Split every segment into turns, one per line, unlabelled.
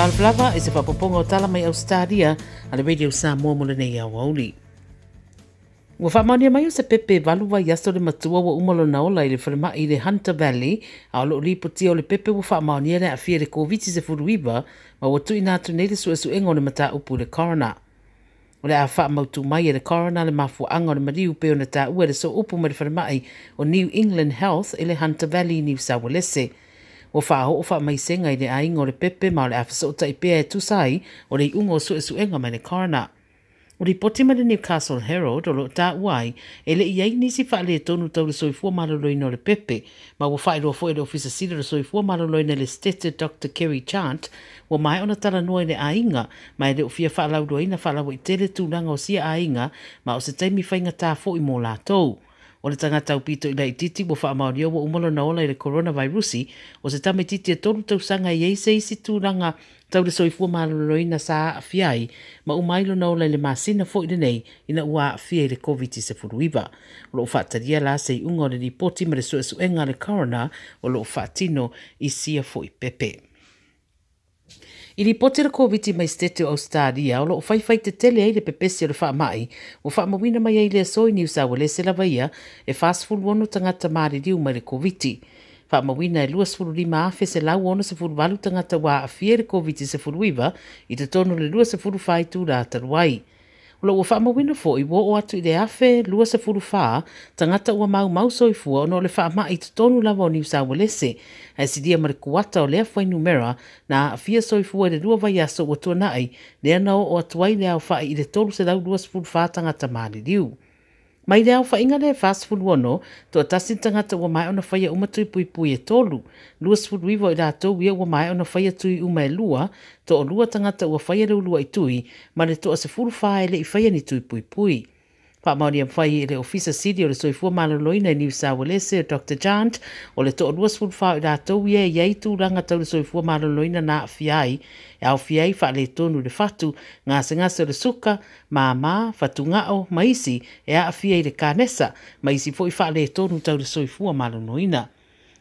Tala Fou is a whapaponga o tala mai Ausetalia a le radio Samoa mo le nei au auli. Ua whaamania mai o se pepe valuwa i aso le matua wa umalo na ola i le whanama i le Hunter Valley a o lo lipotia o le pepe wa whaamania le a fia le COVID se furuiva ma wa tui nātu nei le suenga o le mata upu le corona. O le a whaamautu mai e le corona le mafuanga o le mariu pe o na tā ua le so upu ma le whanama o New England Health i le Hunter Valley New South Wales. O whaaho o whaamaisenga i le ainga o le pepe ma o le awhasa o taipea e tusai o le ungo suenga mai le corona. O li poti ma le Newcastle Herald o lo tā uai e le iai nisi whaale e tonu tau le soifua maloloina o le pepe ma wa whaeroa fo e le ofisa sida le soifua maloloina le stete Dr. Kerry Chant wa mai ona tala noa i le ainga ma e le ofia whaalaudoina whaalawa i tele tūnanga o sia ainga ma o se taimi whainga tā fo i mō lātou. O le tangata upito i lai titi wa whaamaonia wa umalo na ola i le coronavirusi o se tame titi e tolu tau sanga i eise isi tūranga tau le soifua maloloina sa afiai ma umailo na ola i le masina fo i le nei ina ua afia i le COVID se furuiva. O lo whaataria la se i unga o le ripoti ma le suenga le corona o lo whaatino i sia fo i pepe. I ripoti le COVID mai stete o Ausetalia o lo whaiwhai te tele ai le pepesi o le whaamai o whaamawina mai ai le soi New South Wales e lavaia e fastful wono tangata maari riu mai le COVID. Whaamawina e luas furu lima afe se lau ono se furu walu tangata wa afia le COVID se furu iwa i te tono le luas se furu whai tu rā taruai. O lo ua whaamawina fo i wo o atu i le afe luas se furu wha tangata ua mau soifua ono le whaamai i te tonu lava o New South Wales e sidia ma le kuata o lea whai numera na afia soifua le lua vai aso ua tuanai lea nao o atuai lea o whai i le tolu se lau luas furu wha tangata maari riu. Mai lea o whainga le fast food wano, to atasi tangata ua mai ona whaia umatui pui e tolu. Luas food wivo i rātou ia ua mai ona whaia tui uma e lua, to o lua tangata ua whaia reu lua i tui, ma le to a se furu whae le i whaia ni tui pui. Whaamauri am whai i le ofisa sidi o le soifua maloloina i New South Wales o Dr. Jant, o le to o luas food whae i rātou ia i ei tūranga tau le soifua maloloina na awhiai, e au whiai wha le tonu le fatu, ngase o le suka, mā, fatu ngao, maisi, e a awhiai le kānesa, maisi fo i wha le tonu tau le soifua maloloina.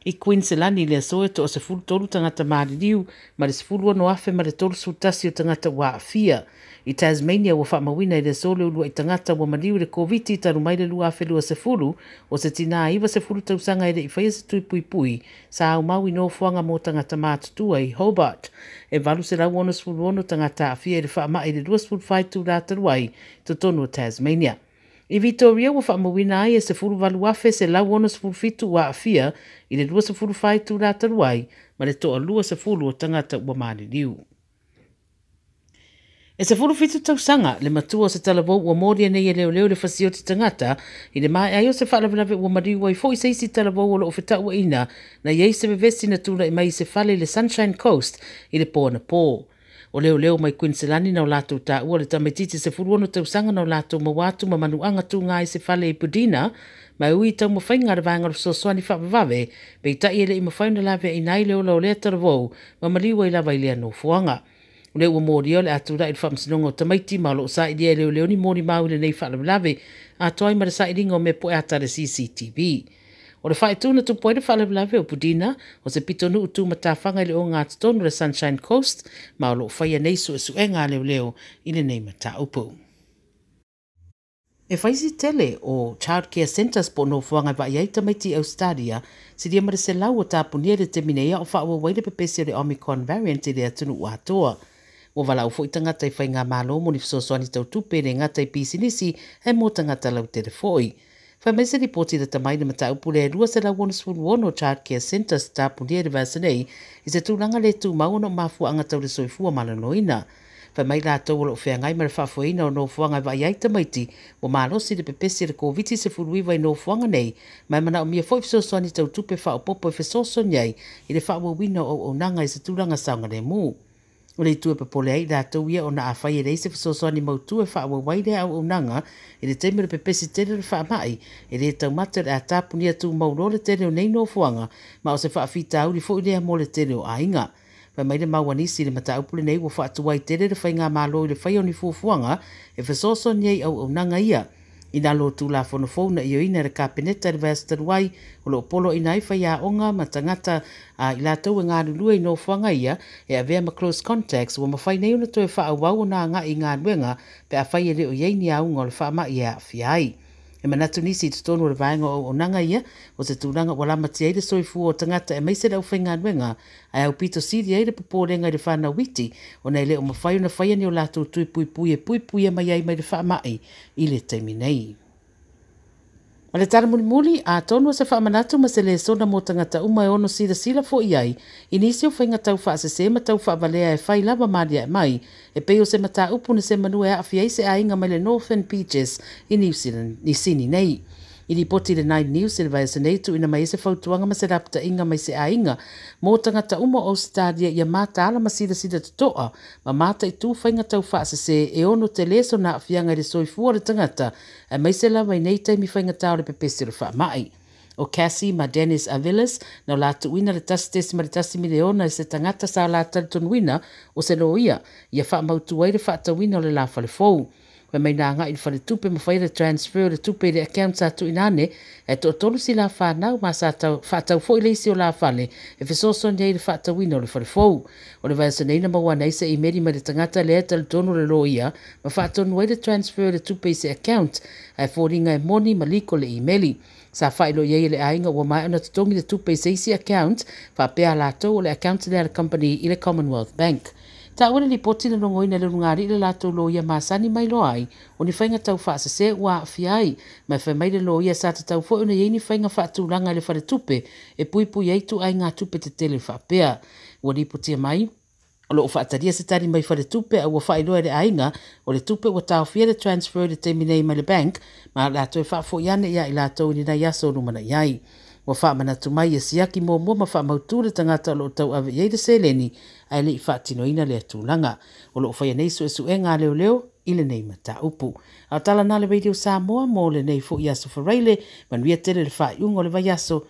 I Queenselani le soe to o se fulu tolu tangata maari riu, ma le se fulu no afe ma le tolu sutasi o tangata wa afia. I Tasmania wa whaamawina i le sole ulua i tangata wa mariu le COVID taru mai le lua afe lua se fulu, o se tina iwa se fulu tausanga i le i whaia se tui pui, sa au mau i no fuanga mo tangata mātutua i Hobart. E valu se lau ono se fulu ono tangata afia i le whaama i le lua se fulu whaitu rātaruai, to tonu o Tasmania. I Victoria wa whaamawina ai e se fulu valu afe se lau ono se fulu fitu wa afia i le lua se fulu whaitu rātaruai, ma le toa lua se fulu o tangata ua maari riu. E se fulu fitu tausanga le matua se Tala Fou ua moria nei e leo le fasioti tangata i le mai ai o se whaalavelave ua mariu ai fo i seisi Tala Fou o lo ofeta ua ina na iei se vevesi na tula i mai se whale le Sunshine Coast i le pō na pō. O leo mai Queenselani na o lātou tā ua le tametiti se fulu ono tausanga na o lātou mawatu ma manuanga tu ngā i se whale i Budina mai ui tau mawhainga re vanga so soani whapavave pe i tai ele i mawhaina lawe i nai leo lao lea Tala Fou ma mariu ai lawa i lea no fuanga. O leo ua mōri o le atura i le whamsinonga o tamaiti ma lo sa i lea leo ni mōri mau le nei whapavave a toai ma le sa i ringa o me po e atare CCTV. O le whae tūna tu poe le whalawelawe o Budina, o se pitonu utu matawhanga i le o ngā tonu le Sunshine Coast, ma o lo whaia nei suenga leo i le nei mataupu. E whaisi tele o Child Care Centres po no fuanga wa iai tamaiti Ausetalia, si dia mara se lau o tāpunia le te minea o whaua waile pepesi o le Omicron variant i le atunu ua o wala ufo i tangata i whainga malo mo ni fisosoani tau tupe le ngata i pisinisi e mo tangata lau telefoi. Whamese ripoti da tamai na mataupu le rua se la wono Child Care Centres tāpunia le vasanei i se tūranga le tū mauno mafua anga tau le soifua malanoina. Whamai la tau o whea ngai mara whafuaina o no fuanga wa iai tamaiti o malosi le pepesi le COVID se furuiwa i no fuanga nei mai mana o mia foi fisosoani tau tupe wha o popo e fisoso niai i le wha wina o nanga i se tūranga saunga le mū. O le tue pepole ai la tau ia o na awhai e reise fisosoani mautue wha waile au nanga i le teimere pepesi tele le wha mai i le tau mata le a tāpunia tū mauro le tele o nei no fuanga ma o se wha fita au li fo i lea mo le tele o ainga. Pai mai le mawanisi le mata upule nei ua whaatuai tere le whainga malo i le whai o ni fuafuanga e whasoso niei au nanga ia. Ina lo tu la Tala na iyo ina re kapeneta le vasta wai o lo polo ina ifa ya onga ma tangata i la tau ngā lulua no whanga ia e a vea ma close contacts wa mawhai nei una toi wha awau na ngā i ngā nuenga pe a whai e leo iei ni au ngol wha ma ia whiai. E manatu nisi i tutonu le vaenga o nanga ia o se tūranga wala mati eire soifu o tangata e maise rau whainga nuenga ai au pito siri eire paporenga i le whana witi o nei leo mawhai una whai ni o lātou tui pui pui e mai ai mai le wha mai i le taimi nei. Ma le tara muli a tonu se wha manatu ma se le sona mo tangata uma e ono sila fo iai i nisi o whainga tau wha se ma tau wha valea e whai lava maria e mai e peo se mata upu na se manu e awhiai se a inga mai le Northern Beaches i New Zealand ni sini nei. I li poti le 9 News se le vai se nei tu ina mai se fautuanga ma se rapta inga mai se a inga mo tangata uma Ausetalia ia mata ala ma sida tutoa ma mata i tu whainga tau wha se e ono te leso na awhianga le soifua le tangata e mai se la mai nei taimi whainga tau le pepesi le wha mai. O Cassie ma Dennis Avilas na la tuina le tastes ma le tasi miliona se tangata sa la tatunuina o se loia ia wha mautuai le wha tawina o le la whale fou. Wa mai nā ngā i whare tupe ma whaira transfer le tupe le account sa tu inane e to tolu si la whanau ma sa whatau fo i leisi o la whale e whesoso ni le whatau wina o le whare fou. O le vaya sa neina maua nei se i meri ma le tangata le eta le tono le loia ma whatau nuai le transfer le tupe se account e fōringa e moni ma liko le emaili. Sa whailo iei le ainga ua mai ana tutongi le tupe se isi account wha pēa lātou o le account le company i le Commonwealth Bank. Ta wana li poti na nongoina le rungari le lato loia masani mai loai o ni whainga tau wha se ua fiai mai whai mai le loia sa te tau fo una iei ni whainga wha tūranga le whare tupe e pui ei tu ai ngā tupe te tele wha pēa. Ua li poti mai o lo whaataria se tari mai whare tupe a ua whailoa le ainga o le tupe ua tau fia le transfer le teminei mai le bank ma lato e wha fo iane ia i lato ni na yaso rumana iai. Wa wha manatu mai e siaki mō ma wha mautu le tangata lo tau ave iei de seleni ai le i wha tinoina le atūlanga. O lo whaia nei su e ngā leo i le nei mata upu. A tala nā le radio Samoa mō le nei fo i aso whareile manuia tere le wha iungo le vai aso.